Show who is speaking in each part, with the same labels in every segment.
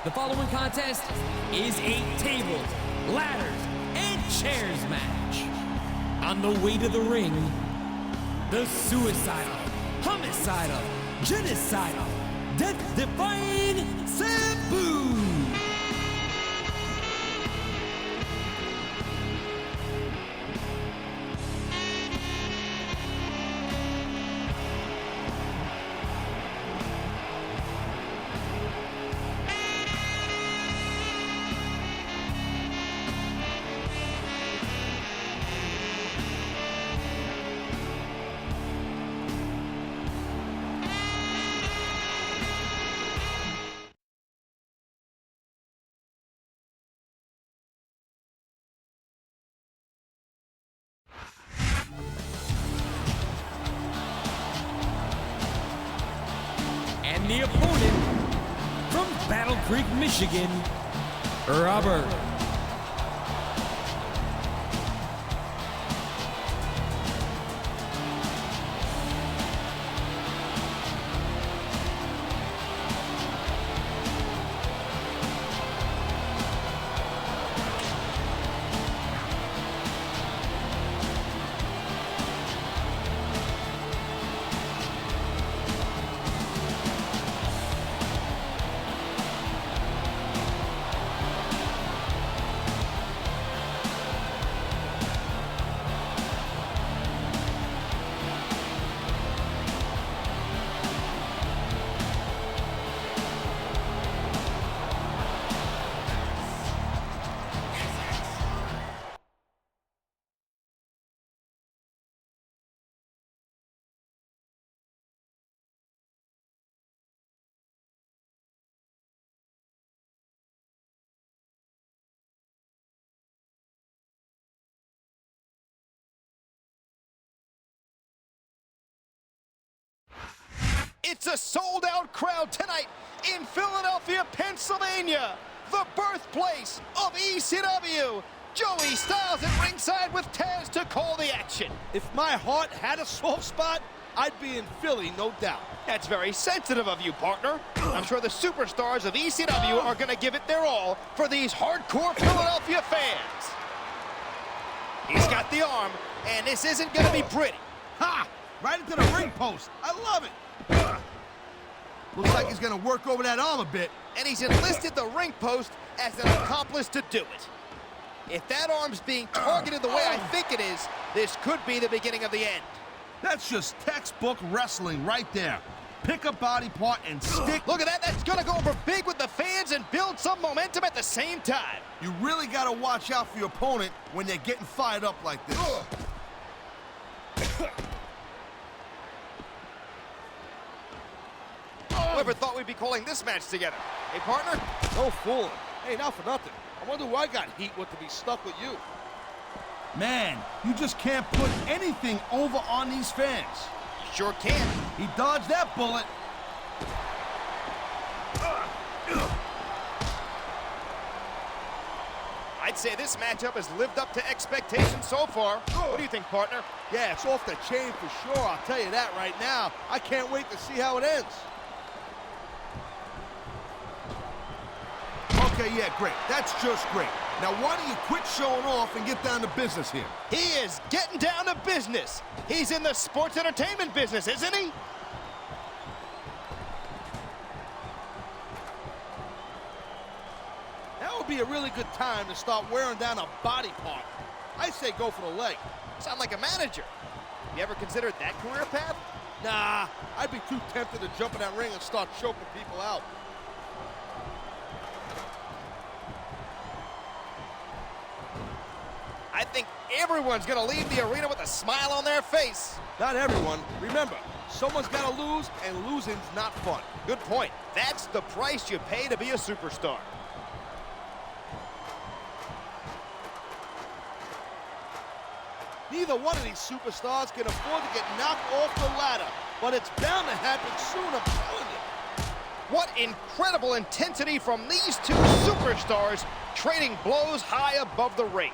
Speaker 1: The following contest is a tables, ladders, and chairs match. On the way to the ring, the suicidal, homicidal, genocidal, death-defying Sabu. And the opponent from Battle Creek, Michigan, Robert.
Speaker 2: It's a sold-out crowd tonight in Philadelphia, Pennsylvania, the birthplace of ECW. Joey Styles at ringside with Taz to call the action.
Speaker 3: If my heart had a soft spot, I'd be in Philly, no doubt.
Speaker 2: That's very sensitive of you, partner. I'm sure the superstars of ECW are going to give it their all for these hardcore Philadelphia fans. He's got the arm, and this isn't going to be pretty.
Speaker 3: Ha! Right into the ring post. I love it. Looks like he's gonna work over that arm a bit.
Speaker 2: And he's enlisted the ring post as an accomplice to do it. If that arm's being targeted the way I think it is, this could be the beginning of the end.
Speaker 3: That's just textbook wrestling right there. Pick a body part and stick.
Speaker 2: Look at that, that's gonna go over big with the fans and build some momentum at the same time.
Speaker 3: You really gotta watch out for your opponent when they're getting fired up like this.
Speaker 2: Whoever thought we'd be calling this match together? Hey, partner?
Speaker 3: No fooling. Hey, not for nothing. I wonder who I got heat with to be stuck with you. Man, you just can't put anything over on these fans.
Speaker 2: You sure can.
Speaker 3: He dodged that bullet.
Speaker 2: I'd say this matchup has lived up to expectations so far. What do you think, partner?
Speaker 3: Yeah, it's off the chain for sure, I'll tell you that right now. I can't wait to see how it ends. Okay, yeah, great. That's just great. Now, why don't you quit showing off and get down to business here?
Speaker 2: He is getting down to business. He's in the sports entertainment business, isn't he?
Speaker 3: That would be a really good time to start wearing down a body part. I say go for the leg.
Speaker 2: Sound like a manager. You ever considered that career path?
Speaker 3: Nah, I'd be too tempted to jump in that ring and start choking people out.
Speaker 2: I think everyone's gonna leave the arena with a smile on their face.
Speaker 3: Not everyone. Remember, someone's gotta lose, and losing's not fun.
Speaker 2: Good point. That's the price you pay to be a superstar.
Speaker 3: Neither one of these superstars can afford to get knocked off the ladder, but it's bound to happen soon, I'm telling you.
Speaker 2: What incredible intensity from these two superstars trading blows high above the ring.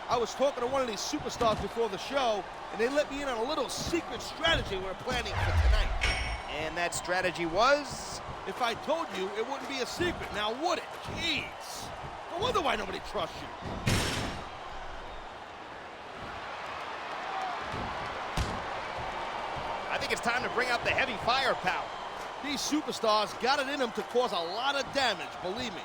Speaker 3: I was talking to one of these superstars before the show, and they let me in on a little secret strategy we're planning for tonight.
Speaker 2: And that strategy was?
Speaker 3: If I told you, it wouldn't be a secret, now would it? Jeez. No wonder why nobody trusts you.
Speaker 2: I think it's time to bring out the heavy firepower.
Speaker 3: These superstars got it in them to cause a lot of damage, believe me.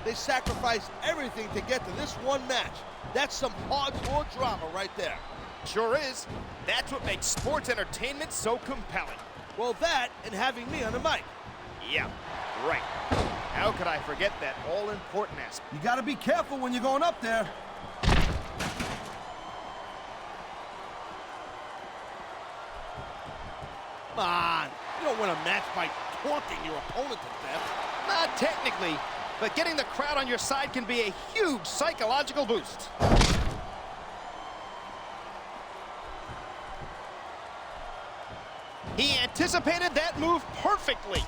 Speaker 3: They sacrificed everything to get to this one match. That's some hardcore drama right there.
Speaker 2: Sure is. That's what makes sports entertainment so compelling.
Speaker 3: Well, that and having me on the mic.
Speaker 2: Yeah, right. How could I forget that all-important aspect?
Speaker 3: You gotta be careful when you're going up there. Come on, you don't win a match by taunting your opponent to death.
Speaker 2: Not technically, but getting the crowd on your side can be a huge psychological boost. He anticipated that move perfectly.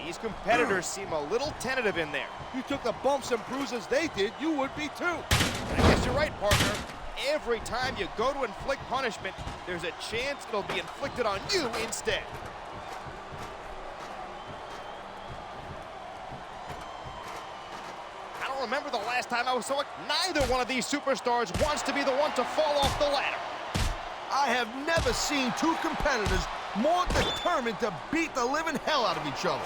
Speaker 2: These competitors seem a little tentative in there.
Speaker 3: You took the bumps and bruises they did, you would be too.
Speaker 2: I guess you're right, partner. Every time you go to inflict punishment, there's a chance it'll be inflicted on you instead. I don't remember the last time I was so... Neither one of these superstars wants to be the one to fall off the ladder.
Speaker 3: I have never seen two competitors more determined to beat the living hell out of each other.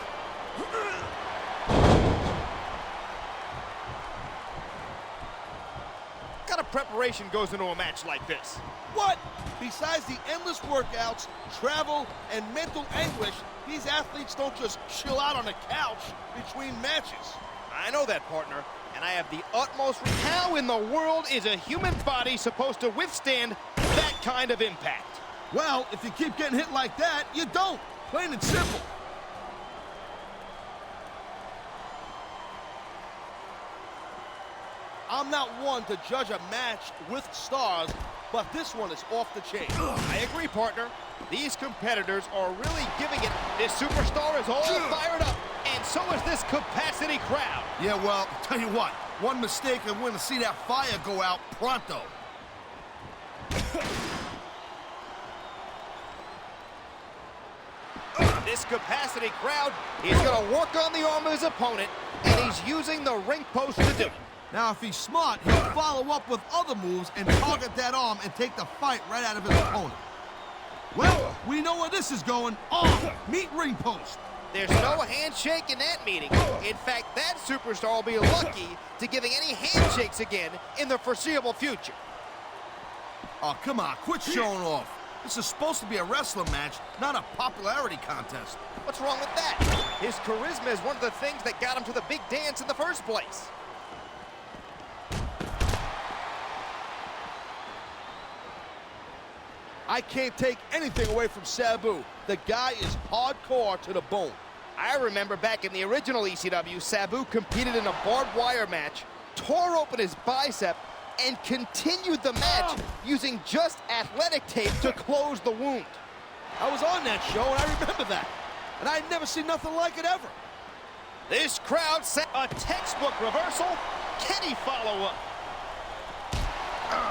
Speaker 2: What kind of preparation goes into a match like this?
Speaker 3: What? Besides the endless workouts, travel, and mental anguish, these athletes don't just chill out on a couch between matches.
Speaker 2: I know that, partner, and I have the utmost... How in the world is a human body supposed to withstand that kind of impact?
Speaker 3: Well, if you keep getting hit like that, you don't. Plain and simple. I'm not one to judge a match with stars, but this one is off the chain.
Speaker 2: I agree, partner. These competitors are really giving it. This superstar is all fired up, and so is this capacity crowd.
Speaker 3: Yeah, well, tell you what, one mistake and we're going to see that fire go out pronto.
Speaker 2: This capacity crowd is going to work on the arm of his opponent, and he's using the ring post to do it.
Speaker 3: Now, if he's smart, he'll follow up with other moves and target that arm and take the fight right out of his opponent. Well, we know where this is going. Arm, meet ring post.
Speaker 2: There's no handshake in that meeting. In fact, that superstar will be lucky to giving any handshakes again in the foreseeable future.
Speaker 3: Oh, come on, quit showing off. This is supposed to be a wrestling match, not a popularity contest.
Speaker 2: What's wrong with that? His charisma is one of the things that got him to the big dance in the first place.
Speaker 3: I can't take anything away from Sabu. The guy is hardcore to the bone.
Speaker 2: I remember back in the original ECW, Sabu competed in a barbed wire match, tore open his bicep, and continued the match using just athletic tape to close the wound.
Speaker 3: I was on that show, and I remember that. And I'd never seen nothing like it ever.
Speaker 2: This crowd set a textbook reversal. Can he follow up?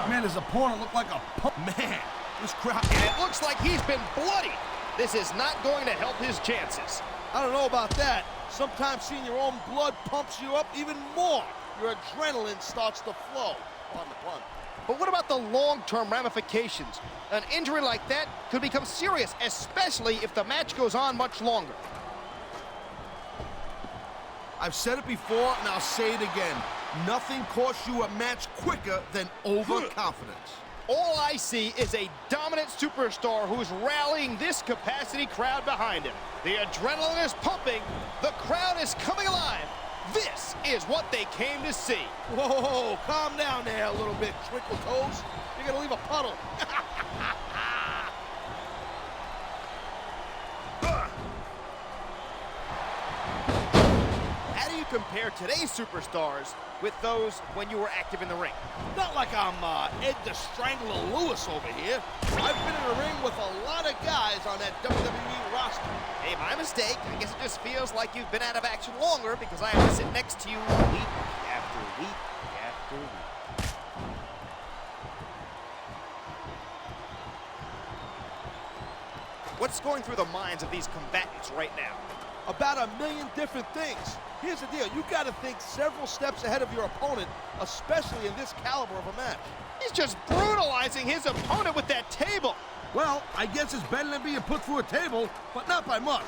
Speaker 3: Man, his opponent looked like a pump. Man, this crowd...
Speaker 2: And it looks like he's been bloodied. This is not going to help his chances.
Speaker 3: I don't know about that. Sometimes seeing your own blood pumps you up even more. Your adrenaline starts to flow. On the pun.
Speaker 2: But what about the long-term ramifications? An injury like that could become serious, especially if the match goes on much longer.
Speaker 3: I've said it before, and I'll say it again. Nothing costs you a match quicker than overconfidence.
Speaker 2: All I see is a dominant superstar who's rallying this capacity crowd behind him. The adrenaline is pumping. The crowd is coming alive. This is what they came to see.
Speaker 3: Whoa, calm down there a little bit, Twinkle Toes. You're gonna leave a puddle.
Speaker 2: How do you compare today's superstars with those when you were active in the ring?
Speaker 3: Not like I'm Ed the Strangler Lewis over here. I've been in the ring with a lot of guys on that WWE roster.
Speaker 2: Hey, my mistake. I guess it just feels like you've been out of action longer because I have to sit next to you week after week after week. What's going through the minds of these combatants right now?
Speaker 3: About a million different things. Here's the deal, you gotta think several steps ahead of your opponent, especially in this caliber of a match.
Speaker 2: He's just brutalizing his opponent with that table.
Speaker 3: Well, I guess it's better than being put through a table, but not by much.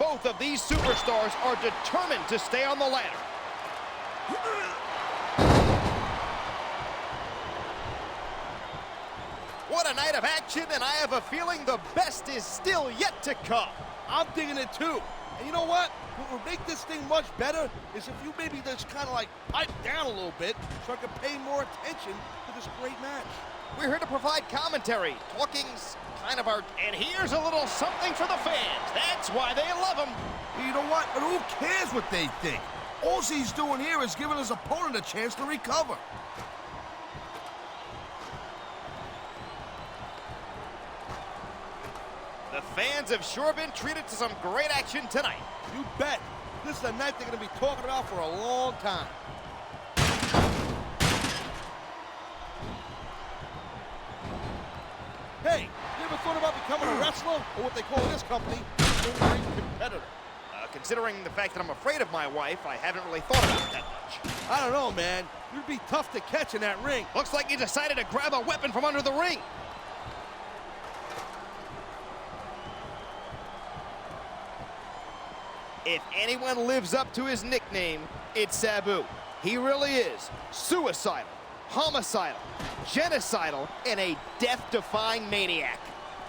Speaker 2: Both of these superstars are determined to stay on the ladder. What a night of action, and I have a feeling the best is still yet to come.
Speaker 3: I'm digging it too. And you know what? What will make this thing much better is if you maybe just kind of like pipe down a little bit so I can pay more attention to this great match.
Speaker 2: We're here to provide commentary, talking kind of our... And here's a little something for the fans. That's why they love him.
Speaker 3: You know what? But who cares what they think? All he's doing here is giving his opponent a chance to recover.
Speaker 2: The fans have sure been treated to some great action tonight.
Speaker 3: You bet. This is a night they're going to be talking about for a long time. Hey, you ever thought about becoming a wrestler, or what they call in this company, in-ring competitor?
Speaker 2: Considering the fact that I'm afraid of my wife, I haven't really thought about it that much.
Speaker 3: I don't know, man. You'd be tough to catch in that ring.
Speaker 2: Looks like he decided to grab a weapon from under the ring. If anyone lives up to his nickname, it's Sabu. He really is suicidal, homicidal, genocidal, and a death-defying maniac.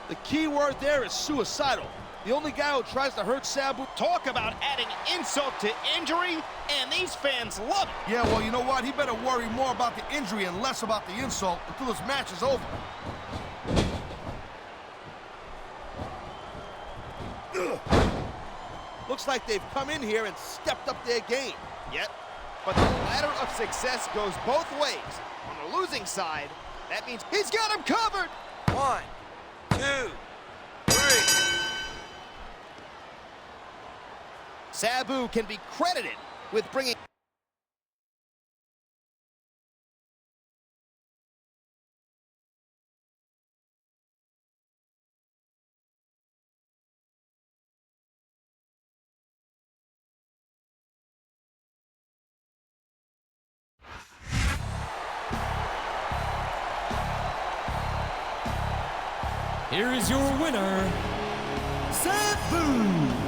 Speaker 3: The key word there is suicidal. The only guy who tries to hurt Sabu...
Speaker 2: Talk about adding insult to injury, and these fans love it.
Speaker 3: Yeah, well, you know what? He better worry more about the injury and less about the insult until this match is over. Looks like they've come in here and stepped up their game.
Speaker 2: Yep, but the ladder of success goes both ways. On the losing side, that means he's got him covered. 1, 2, 3. Sabu can be credited with bringing...
Speaker 1: Here is your winner, Sabu.